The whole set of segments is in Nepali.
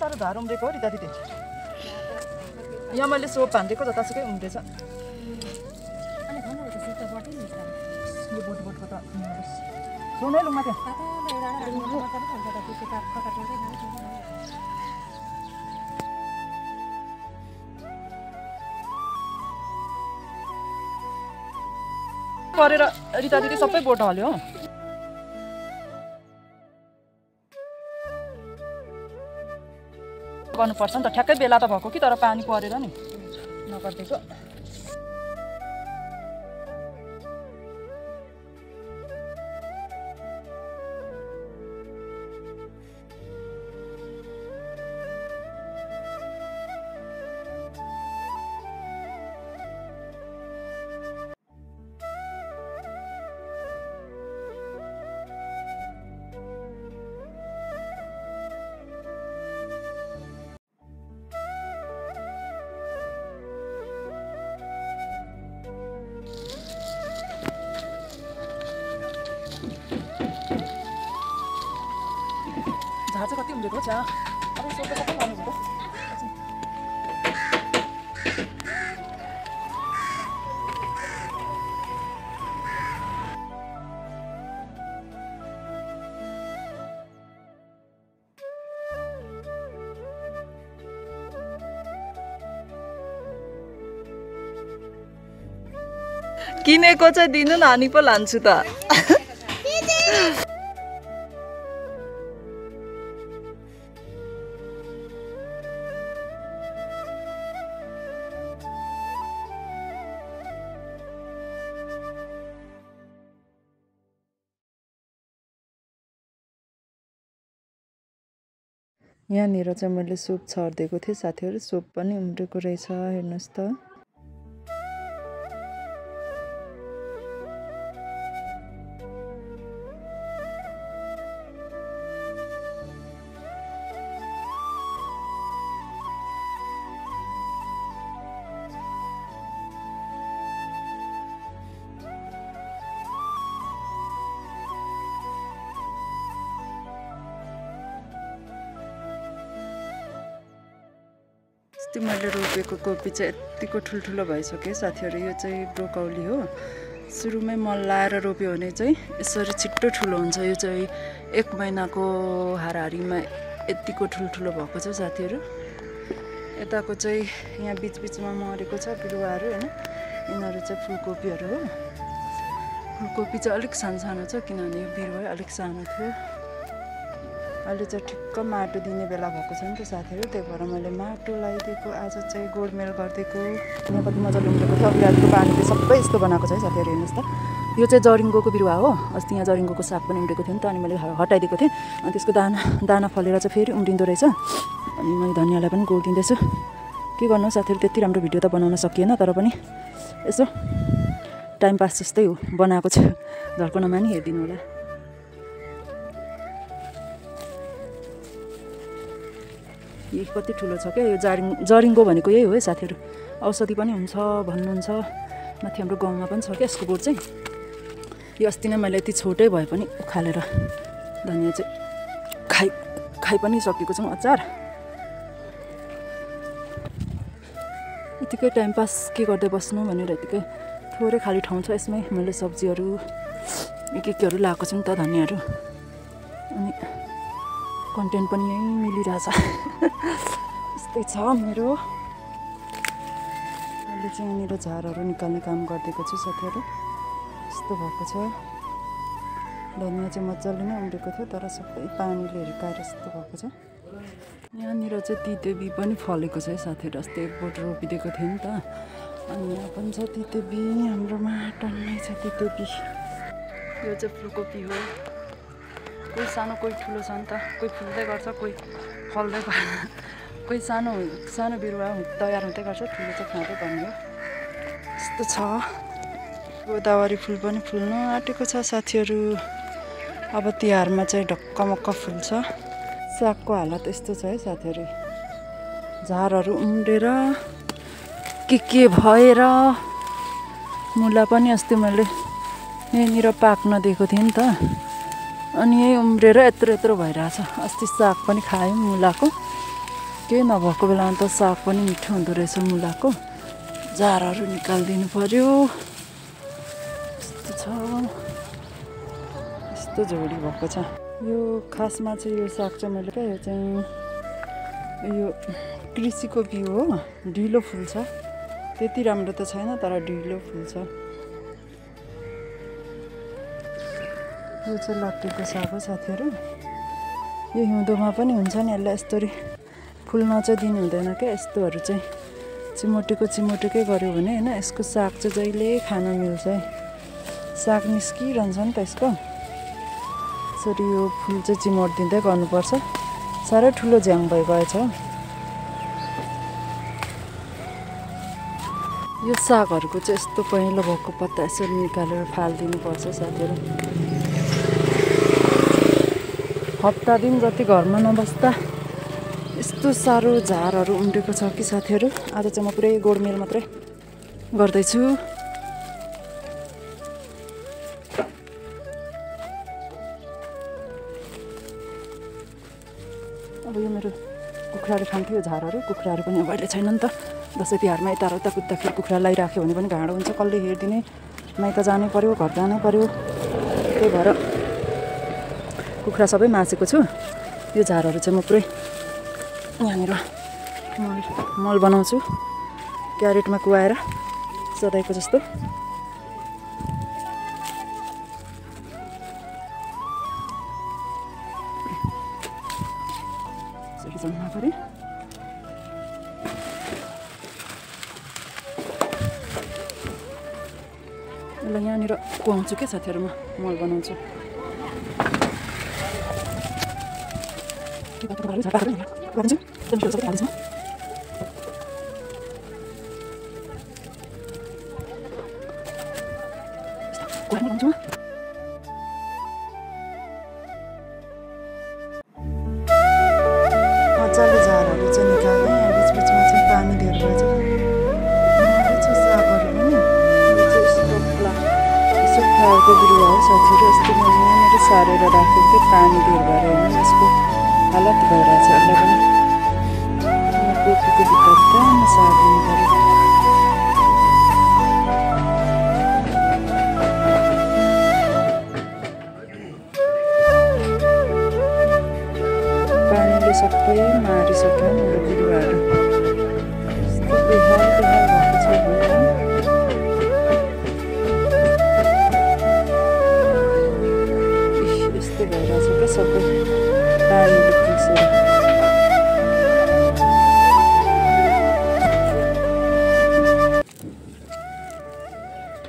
साह्रो झार उम्रेको हो रिता दिदी यहाँ मैले सोप हान्दिएको जतासुकै उम्रेछ यो बोटको त सोनै लुमा त्यो परेर रिता दिदी सबै बोट हल्यो हो गर्नुपर्छ नि त ठ्याक्कै बेला त भएको कि तर पानी परेर नि नगर्दिएको झार चाहिँ कति उम्रेको छ अब सोध्दा सबै लानुहुन्छ त किनेको चाहिँ दिनु नानी पो लान्छु त यहाँनिर चाहिँ मैले सोप छरिदिएको थिएँ साथीहरू सोप पनि उम्रेको रहेछ हेर्नुहोस् त अस्ति मैले रोपेको कोपी चाहिँ यतिको ठुल्ठुलो भइसक्यो साथीहरू यो चाहिँ ब्रोकौली हो सुरुमै मल लाएर रोप्यो भने चाहिँ यसरी छिट्टो ठुलो हुन्छ यो चाहिँ 1 महिनाको हाराहारीमा यतिको ठुल्ठुलो भएको छ साथीहरू यताको चाहिँ यहाँ बीचबीचमा मरेको छ बिरुवाहरू हैन यिनीहरू चाहिँ फुलकोपीहरू हो फुलकोपी चाहिँ अलिक सानो छ किनभने यो बिरुवा अलिक सानो थियो अहिले चाहिँ ठिक्क माटो दिने बेला भएको छ नि त साथीहरू त्यही भएर मैले माटो लगाइदिएको आज चाहिँ गोडमेल गरिदिएको यहाँ कति मजाले उम्रेको थियो अगाडिको पानीले सबै यस्तो बनाएको छ है साथीहरू हेर्नुहोस् त यो चाहिँ जरिङ्गोको बिरुवा हो अस्ति यहाँ जरिङ्गोको साग पनि उम्रेको थियो नि त अनि मैले हटाइदिएको थिएँ अनि त्यसको दाना फलेर चाहिँ फेरि उम्रिँदो रहेछ अनि मैले धनियाँलाई पनि गोडिदिँदैछु के गर्नु साथीहरू त्यति राम्रो भिडियो त बनाउन सकिएन तर पनि यसो टाइम पास जस्तै हो बनाएको छु झर्कोनमा नि हेरिदिनु होला यही कति ठुलो छ क्या यो जरिङ्गो भनेको यही हो है साथीहरू औषधि पनि हुन्छ भन्नुहुन्छ माथि हाम्रो गाउँमा पनि छ क्या यसको बोट चाहिँ यो अस्ति नै मैले यति छोटै भए पनि उखालेर धनियाँ चाहिँ खाइ पनि सकेको छौँ अचार यतिकै टाइम पास के गर्दै बस्नु भनेर यतिकै थोरै खाली ठाउँ छ यसमै मैले सब्जीहरू केहरू लगाएको छु नि त धनियाँहरू अनि कन्टेन्ट पनि यहीँ मिलिरहेछ यस्तै छ मेरो अहिले चाहिँ यहाँनिर झारहरू निकाल्ने काम गरिदिएको छु साथीहरू यस्तो भएको छ धनियाँ चाहिँ मजाले नै उम्रेको थियो तर सबै पानीले हिर्काएर यस्तो भएको छ यहाँनिर चाहिँ तितेबी पनि फलेको छ है साथीहरू अस्ति एक बोट रोपिदिएको थियो नि त अनि यहाँ पनि छ तितेबी हाम्रोमा टन्नै छ तितेबी यो चाहिँ फुलकोपी हो कोही सानो कोही ठुलो छ नि त कोही फुल्दै गर्छ कोही फल्दै गर्छ कोही सानो बिरुवा तयार हुँदै गर्छ ठुलो चाहिँ खाँदै पर्ने हो यस्तो छ गोदावरी फुल पनि फुल्नु आँटेको छ साथीहरू अब तिहारमा चाहिँ ढक्कमक्क फुल्छ सागको हालत यस्तो छ है साथीहरू झारहरू उम्रेर के भएर मुला पनि अस्ति मैले यहीँनिर पाक्न दिएको थिएँ नि त अनि यही उम्रेर यत्रो भइरहेछ अस्ति साग पनि खायौँ मुलाको केही नभएको बेलामा त साग पनि मिठो हुँदो रहेछ मुलाको। जारहरू निकालिदिनु पर्यो। यस्तो छ, यस्तो झोडी भएको छ। यो खासमा चाहिँ यो साग चाहिँ मैले क्या यो चाहिँ यो कृषिको बिउ हो, ढिलो फुल्छ। त्यति राम्रो त छैन तर ढिलो फुल्छ। यो चाहिँ लट्टेको साग हो साथीहरू। यो हिउँदोमा पनि हुन्छ नि, यसलाई यस्तरी फुल्न चाहिँ दिनु हुँदैन क्या। यस्तोहरू चाहिँ चिमोटेकै गऱ्यो भने होइन, यसको साग चाहिँ जहिले खान मिल्छ है। साग निस्किरहन्छ नि त यसको। यसरी यो फुल चाहिँ चिमोटिदिँदै गर्नुपर्छ। साह्रै ठुलो झ्याङ भइगएछ। यो सागहरूको चाहिँ यस्तो पहेँलो भएको पत्ता यसरी निकालेर फालिदिनुपर्छ साथीहरू। हप्ता दिन जति घरमा नबस्दा यस्तो साह्रो झारहरू उम्रेको छ कि साथीहरू। आज चाहिँ म पुरै गोडमेल मात्रै गर्दैछु। अब यो मेरो कुखुराले खान्थ्यो यो झारहरू। कुखुराहरू पनि अब अहिले छैन नि त। दसैँ तिहारमा यताउता कुद्दाखेरि कुखुरा लगाइराख्यो भने पनि घाँडो हुन्छ। कसले हेरिदिने, माइत जानै पर्यो, घर जानै पर्यो। त्यही भएर कुखुरा सबै मासेको छु। यो झारहरू चाहिँ म पुरै यहाँनिर मल बनाउँछु, क्यारेटमा कुवाएर सधैँको जस्तो। यसरी जम्मा गरेँ। यसलाई यहाँनिर कुहाउँछु क्या साथीहरू, म मल बनाउँछु। मजाले झारहरू चाहिँ निकाल्दै यहाँ बिचबिचमा चाहिँ पानी धेर भएछ। सागहरू पनि यो चाहिँ यस्तो फ्लावरको बिरुवा हो साथीहरू। यस्तो मैले यहाँनिर सारेर राखेको थिएँ, पानी धेर भएर होइन यसको हालत भइरहेछ। यसलाई पनि कोपीको भित्र भित्रमा सारिदिनु पऱ्यो। पानीले सबै मारिसक्यो मेरो बिरुवाहरू। यस्तो बेहाल भएको छ भने यस्तो भइरहेछ क्या सबै पानीले पिसेर।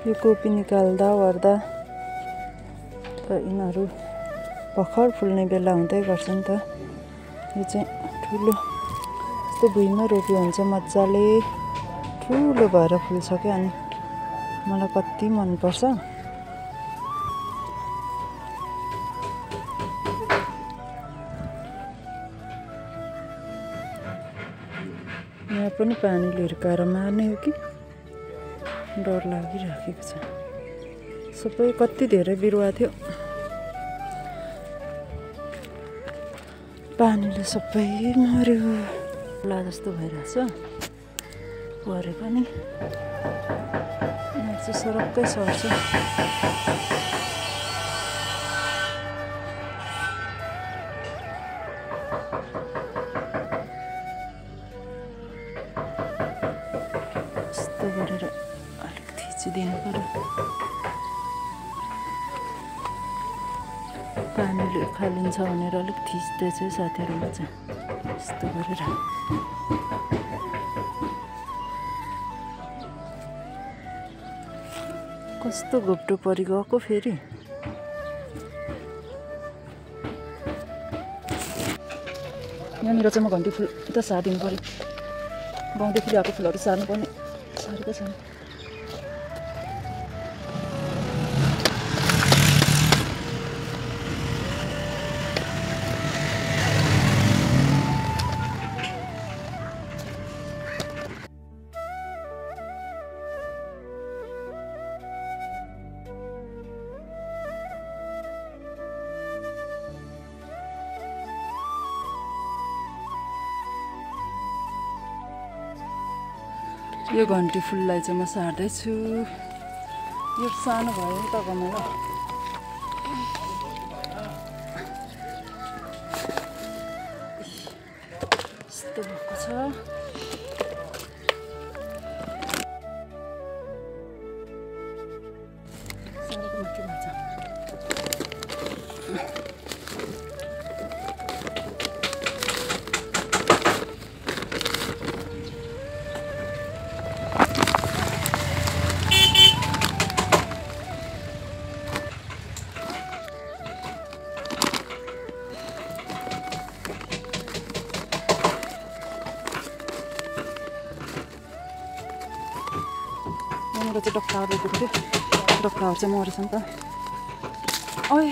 यो कोपी निकाल्दा ओर्दा त यिनीहरू भर्खर फुल्ने बेला हुँदै गर्छ नि त। यो चाहिँ ठुलो यस्तो भुइँमा रोप्यो भने चाहिँ मजाले ठुलो भएर फुल्छ क्या। अनि मलाई कति मनपर्छ। यहाँ पनि पानीले हिर्काएर मार्ने हो कि डर लागिराखेको छ। सबै कति धेरै बिरुवा थियो, पानीले सबै मर्यो। ला जस्तो भइरहेछ परे पनि। यहाँ चाहिँ सरक्कै सर्छ। यस्तो गरेर अलिक थिचिदिनु पर्यो। पानीले उखालिन्छ भनेर अलिक थिच्दैछु साथीहरू चाहिँ यस्तो गरेर। कस्तो घोप्टो परिगएको फेरि। यहाँनिर चाहिँ म घन्टी फुल त सारिदिनु पऱ्यो। गाउँदेखि ल्याएको फुलहरू सार्नुपर्ने सारेको छैन। यो घन्टी फुललाई चाहिँ म सार्दैछु। यो सानो भयो नि त गमला। यस्तो भएको छ। सारेको माथि भन्छ। यहाँनिर चाहिँ डक्टर रोपेको थियो। डक्टरहरू चाहिँ मरेछ नि त। ओए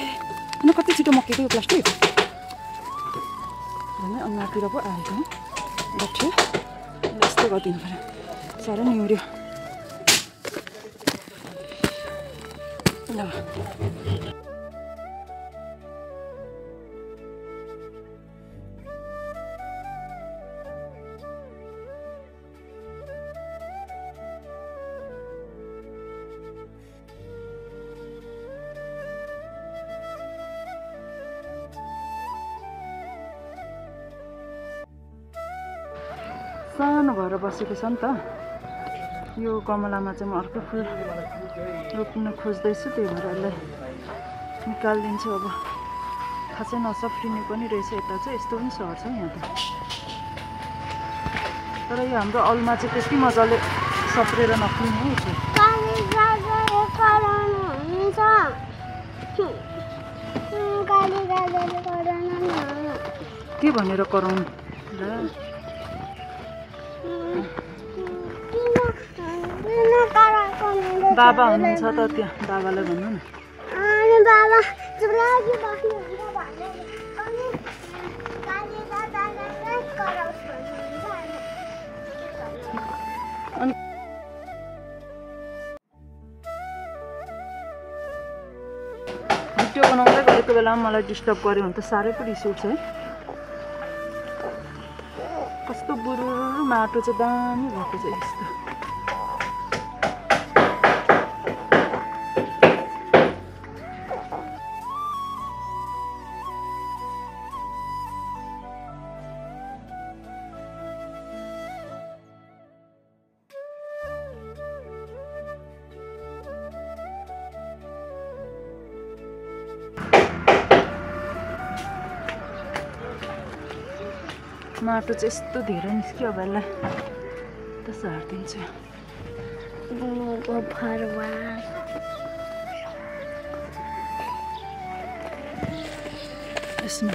अनि कति छिटो मक्केको यो प्लास्टिक भने अनुहारतिर पो आएको डक्टर। यस्तो गरिदिनु पऱ्यो। साह्रै निहुर्यो। सानो भएर बसेको छ नि त। यो गमलामा चाहिँ म अर्को फुल रोप्न खोज्दैछु, त्यही भएर यसलाई निकालिदिन्छु। अब खासै नसफ्रिने पनि रहेछ। यता चाहिँ यस्तो पनि सर्छ यहाँ त। तर यो हाम्रो अलमा चाहिँ त्यति मजाले सप्रेर नफुल्ने हो। के भनेर कराउनु र? बाबा हुनुहुन्छ त त्यहाँ, बाबालाई भन्नु न। भिडियो बनाउँदै गरेको बेलामा मलाई डिस्टर्ब गर्यो भने त साह्रै पो रिस उठ्छ है। कस्तो बुरुरु माटो चाहिँ दामी भएको छ यस्तो। माटो चाहिँ यस्तो धेरै निस्क्यो। अब यसलाई त सारिदिन्छु। यसमा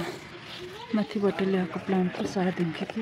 माथिबाट ल्याएको प्लान्ट त सारिदिन्छु कि।